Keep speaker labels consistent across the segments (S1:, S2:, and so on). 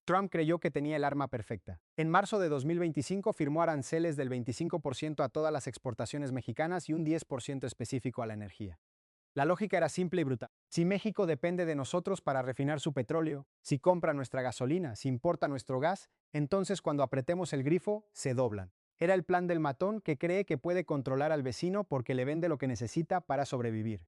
S1: Trump creyó que tenía el arma perfecta. En marzo de 2025 firmó aranceles del 25% a todas las exportaciones mexicanas y un 10% específico a la energía. La lógica era simple y brutal. Si México depende de nosotros para refinar su petróleo, si compra nuestra gasolina, si importa nuestro gas, entonces cuando apretemos el grifo, se doblan. Era el plan del matón que cree que puede controlar al vecino porque le vende lo que necesita para sobrevivir.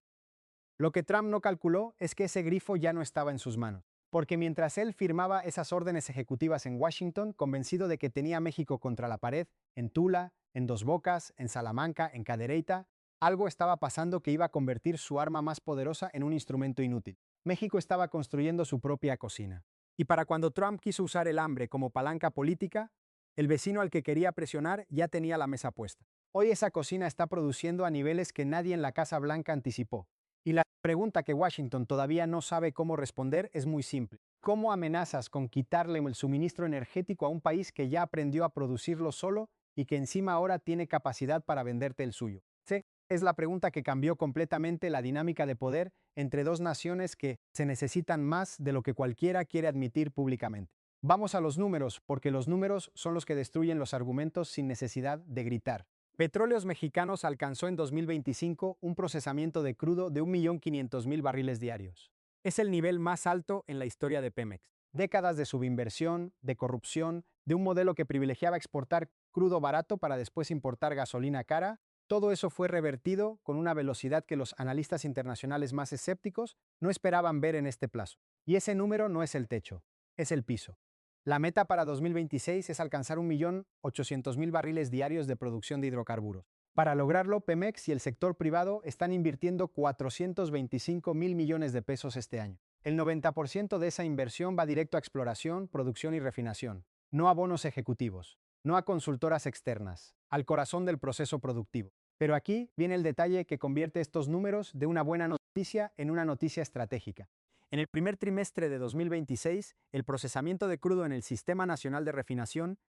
S1: Lo que Trump no calculó es que ese grifo ya no estaba en sus manos, porque mientras él firmaba esas órdenes ejecutivas en Washington, convencido de que tenía a México contra la pared, en Tula, en Dos Bocas, en Salamanca, en Cadereyta, algo estaba pasando que iba a convertir su arma más poderosa en un instrumento inútil. México estaba construyendo su propia cocina. Y para cuando Trump quiso usar el hambre como palanca política, el vecino al que quería presionar ya tenía la mesa puesta. Hoy esa cocina está produciendo a niveles que nadie en la Casa Blanca anticipó. Y la pregunta que Washington todavía no sabe cómo responder es muy simple. ¿Cómo amenazas con quitarle el suministro energético a un país que ya aprendió a producirlo solo y que encima ahora tiene capacidad para venderte el suyo? Sí, es la pregunta que cambió completamente la dinámica de poder entre dos naciones que se necesitan más de lo que cualquiera quiere admitir públicamente. Vamos a los números, porque los números son los que destruyen los argumentos sin necesidad de gritar. Petróleos Mexicanos alcanzó en 2025 un procesamiento de crudo de 1.500.000 barriles diarios. Es el nivel más alto en la historia de Pemex. Décadas de subinversión, de corrupción, de un modelo que privilegiaba exportar crudo barato para después importar gasolina cara, todo eso fue revertido con una velocidad que los analistas internacionales más escépticos no esperaban ver en este plazo. Y ese número no es el techo, es el piso. La meta para 2026 es alcanzar 1.800.000 barriles diarios de producción de hidrocarburos. Para lograrlo, Pemex y el sector privado están invirtiendo 425.000 millones de pesos este año. El 90% de esa inversión va directo a exploración, producción y refinación, no a bonos ejecutivos, no a consultoras externas, al corazón del proceso productivo. Pero aquí viene el detalle que convierte estos números de una buena noticia en una noticia estratégica. En el primer trimestre de 2026, el procesamiento de crudo en el Sistema Nacional de Refinación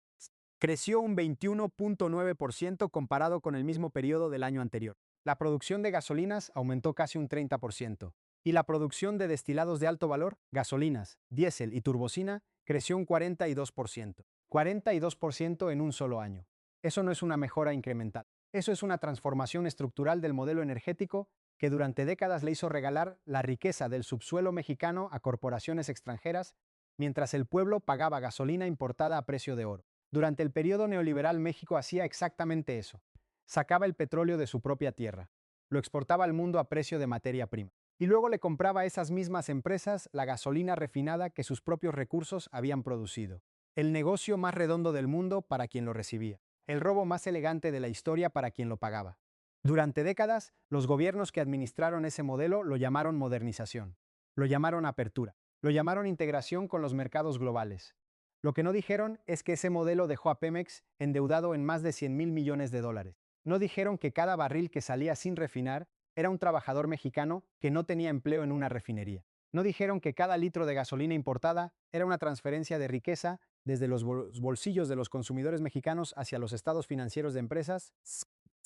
S1: creció un 21.9% comparado con el mismo periodo del año anterior. La producción de gasolinas aumentó casi un 30%, y la producción de destilados de alto valor, gasolinas, diésel y turbocina, creció un 42%. 42% en un solo año. Eso no es una mejora incremental. Eso es una transformación estructural del modelo energético que durante décadas le hizo regalar la riqueza del subsuelo mexicano a corporaciones extranjeras, mientras el pueblo pagaba gasolina importada a precio de oro. Durante el periodo neoliberal México hacía exactamente eso. Sacaba el petróleo de su propia tierra, lo exportaba al mundo a precio de materia prima, y luego le compraba a esas mismas empresas la gasolina refinada que sus propios recursos habían producido. El negocio más redondo del mundo para quien lo recibía. El robo más elegante de la historia para quien lo pagaba. Durante décadas, los gobiernos que administraron ese modelo lo llamaron modernización, lo llamaron apertura, lo llamaron integración con los mercados globales. Lo que no dijeron es que ese modelo dejó a Pemex endeudado en más de 100.000 millones de dólares. No dijeron que cada barril que salía sin refinar era un trabajador mexicano que no tenía empleo en una refinería. No dijeron que cada litro de gasolina importada era una transferencia de riqueza desde los bolsillos de los consumidores mexicanos hacia los estados financieros de empresas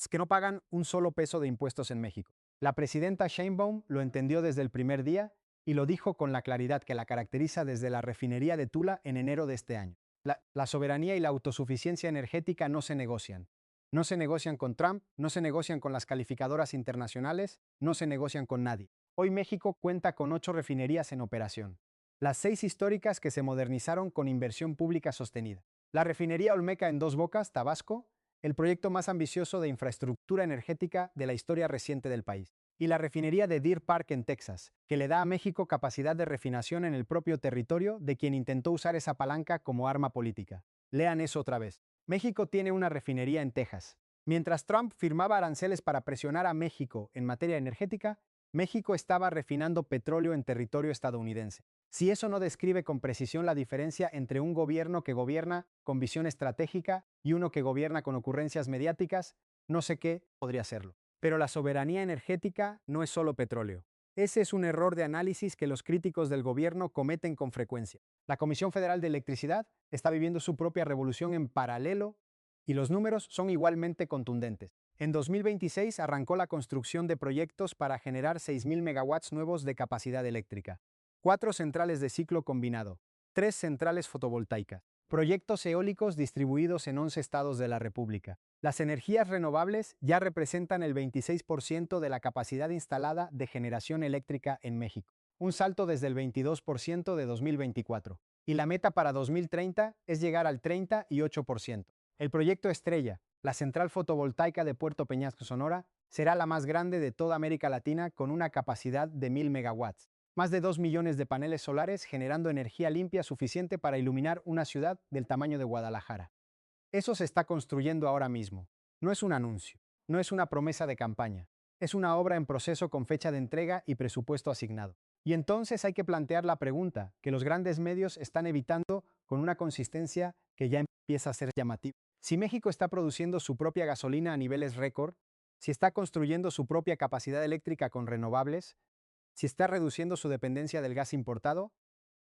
S1: que no pagan un solo peso de impuestos en México. La presidenta Sheinbaum lo entendió desde el primer día y lo dijo con la claridad que la caracteriza desde la refinería de Tula en enero de este año. La soberanía y la autosuficiencia energética no se negocian. No se negocian con Trump, no se negocian con las calificadoras internacionales, no se negocian con nadie. Hoy México cuenta con 8 refinerías en operación. Las 6 históricas que se modernizaron con inversión pública sostenida. La refinería Olmeca en Dos Bocas, Tabasco, el proyecto más ambicioso de infraestructura energética de la historia reciente del país. Y la refinería de Deer Park en Texas, que le da a México capacidad de refinación en el propio territorio de quien intentó usar esa palanca como arma política. Lean eso otra vez. México tiene una refinería en Texas. Mientras Trump firmaba aranceles para presionar a México en materia energética, México estaba refinando petróleo en territorio estadounidense. Si eso no describe con precisión la diferencia entre un gobierno que gobierna con visión estratégica y uno que gobierna con ocurrencias mediáticas, no sé qué podría serlo. Pero la soberanía energética no es solo petróleo. Ese es un error de análisis que los críticos del gobierno cometen con frecuencia. La Comisión Federal de Electricidad está viviendo su propia revolución en paralelo y los números son igualmente contundentes. En 2026 arrancó la construcción de proyectos para generar 6.000 megawatts nuevos de capacidad eléctrica. 4 centrales de ciclo combinado, 3 centrales fotovoltaicas. Proyectos eólicos distribuidos en 11 estados de la República. Las energías renovables ya representan el 26% de la capacidad instalada de generación eléctrica en México, un salto desde el 22% de 2024. Y la meta para 2030 es llegar al 38%. El proyecto estrella, la central fotovoltaica de Puerto Peñasco, Sonora, será la más grande de toda América Latina con una capacidad de 1000 megawatts. Más de 2 millones de paneles solares generando energía limpia suficiente para iluminar una ciudad del tamaño de Guadalajara. Eso se está construyendo ahora mismo. No es un anuncio, no es una promesa de campaña, es una obra en proceso con fecha de entrega y presupuesto asignado. Y entonces hay que plantear la pregunta que los grandes medios están evitando con una consistencia que ya empieza a ser llamativa. Si México está produciendo su propia gasolina a niveles récord, si está construyendo su propia capacidad eléctrica con renovables, si está reduciendo su dependencia del gas importado,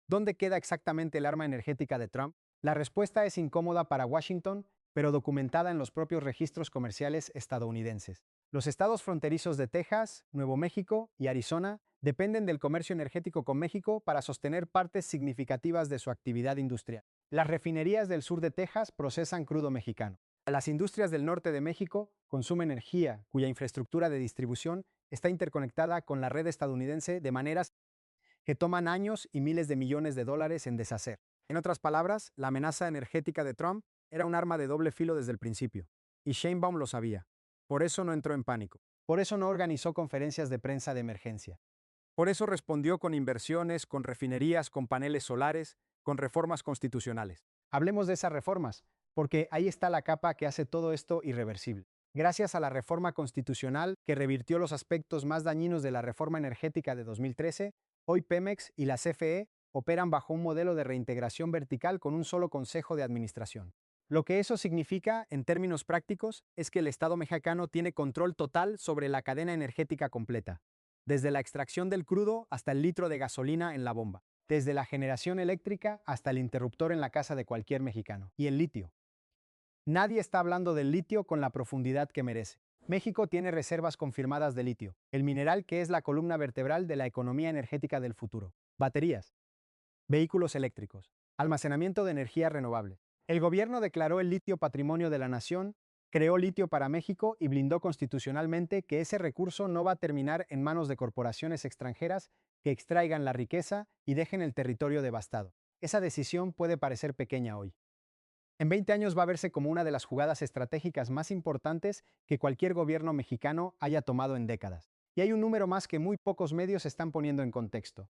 S1: ¿dónde queda exactamente el arma energética de Trump? La respuesta es incómoda para Washington, pero documentada en los propios registros comerciales estadounidenses. Los estados fronterizos de Texas, Nuevo México y Arizona dependen del comercio energético con México para sostener partes significativas de su actividad industrial. Las refinerías del sur de Texas procesan crudo mexicano. Las industrias del norte de México consumen energía cuya infraestructura de distribución está interconectada con la red estadounidense de maneras que toman años y miles de millones de dólares en deshacer. En otras palabras, la amenaza energética de Trump era un arma de doble filo desde el principio, y Sheinbaum lo sabía. Por eso no entró en pánico. Por eso no organizó conferencias de prensa de emergencia. Por eso respondió con inversiones, con refinerías, con paneles solares, con reformas constitucionales. Hablemos de esas reformas, porque ahí está la capa que hace todo esto irreversible. Gracias a la reforma constitucional que revirtió los aspectos más dañinos de la reforma energética de 2013, hoy Pemex y la CFE operan bajo un modelo de reintegración vertical con un solo consejo de administración. Lo que eso significa, en términos prácticos, es que el Estado mexicano tiene control total sobre la cadena energética completa, desde la extracción del crudo hasta el litro de gasolina en la bomba, desde la generación eléctrica hasta el interruptor en la casa de cualquier mexicano. Y el litio. Nadie está hablando del litio con la profundidad que merece. México tiene reservas confirmadas de litio, el mineral que es la columna vertebral de la economía energética del futuro. Baterías, vehículos eléctricos, almacenamiento de energía renovable. El gobierno declaró el litio patrimonio de la nación, creó litio para México y blindó constitucionalmente que ese recurso no va a terminar en manos de corporaciones extranjeras que extraigan la riqueza y dejen el territorio devastado. Esa decisión puede parecer pequeña hoy. En 20 años va a verse como una de las jugadas estratégicas más importantes que cualquier gobierno mexicano haya tomado en décadas. Y hay un número más que muy pocos medios están poniendo en contexto.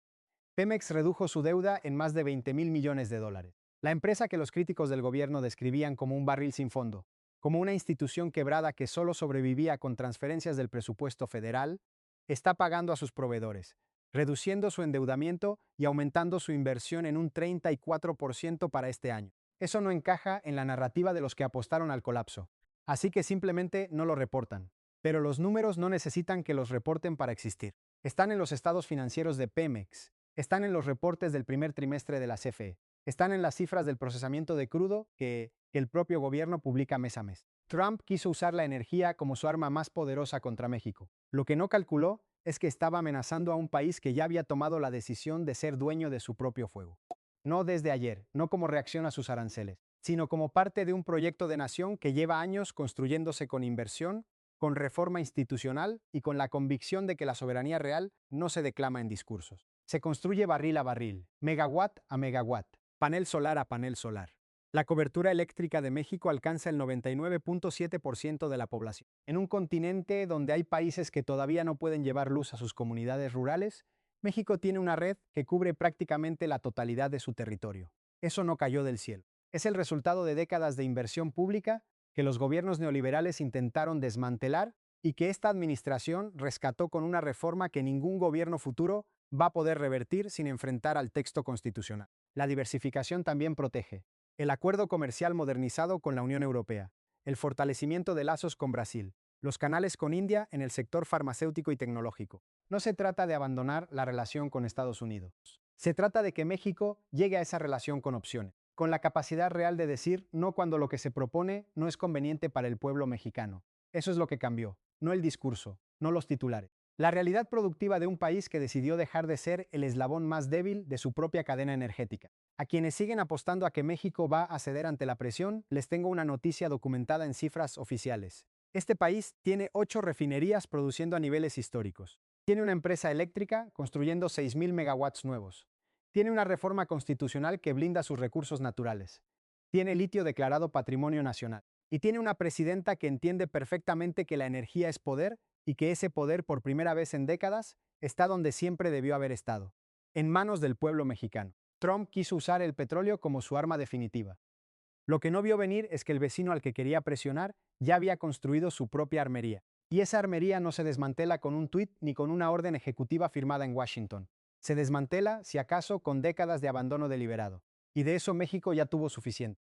S1: Pemex redujo su deuda en más de 20,000 millones de dólares. La empresa que los críticos del gobierno describían como un barril sin fondo, como una institución quebrada que solo sobrevivía con transferencias del presupuesto federal, está pagando a sus proveedores, reduciendo su endeudamiento y aumentando su inversión en un 34% para este año. Eso no encaja en la narrativa de los que apostaron al colapso, así que simplemente no lo reportan. Pero los números no necesitan que los reporten para existir. Están en los estados financieros de Pemex, están en los reportes del primer trimestre de la CFE, están en las cifras del procesamiento de crudo que el propio gobierno publica mes a mes. Trump quiso usar la energía como su arma más poderosa contra México. Lo que no calculó es que estaba amenazando a un país que ya había tomado la decisión de ser dueño de su propio fuego. No desde ayer, no como reacción a sus aranceles, sino como parte de un proyecto de nación que lleva años construyéndose con inversión, con reforma institucional y con la convicción de que la soberanía real no se declama en discursos. Se construye barril a barril, megawatt a megawatt, panel solar a panel solar. La cobertura eléctrica de México alcanza el 99.7% de la población. En un continente donde hay países que todavía no pueden llevar luz a sus comunidades rurales, México tiene una red que cubre prácticamente la totalidad de su territorio. Eso no cayó del cielo. Es el resultado de décadas de inversión pública que los gobiernos neoliberales intentaron desmantelar y que esta administración rescató con una reforma que ningún gobierno futuro va a poder revertir sin enfrentar al texto constitucional. La diversificación también protege. El acuerdo comercial modernizado con la Unión Europea, el fortalecimiento de lazos con Brasil, los canales con India en el sector farmacéutico y tecnológico. No se trata de abandonar la relación con Estados Unidos. Se trata de que México llegue a esa relación con opciones, con la capacidad real de decir no cuando lo que se propone no es conveniente para el pueblo mexicano. Eso es lo que cambió, no el discurso, no los titulares. La realidad productiva de un país que decidió dejar de ser el eslabón más débil de su propia cadena energética. A quienes siguen apostando a que México va a ceder ante la presión, les tengo una noticia documentada en cifras oficiales. Este país tiene 8 refinerías produciendo a niveles históricos. Tiene una empresa eléctrica construyendo 6.000 megawatts nuevos. Tiene una reforma constitucional que blinda sus recursos naturales. Tiene litio declarado patrimonio nacional. Y tiene una presidenta que entiende perfectamente que la energía es poder y que ese poder, por primera vez en décadas, está donde siempre debió haber estado, en manos del pueblo mexicano. Trump quiso usar el petróleo como su arma definitiva. Lo que no vio venir es que el vecino al que quería presionar ya había construido su propia armería. Y esa armería no se desmantela con un tuit ni con una orden ejecutiva firmada en Washington. Se desmantela, si acaso, con décadas de abandono deliberado. Y de eso México ya tuvo suficiente.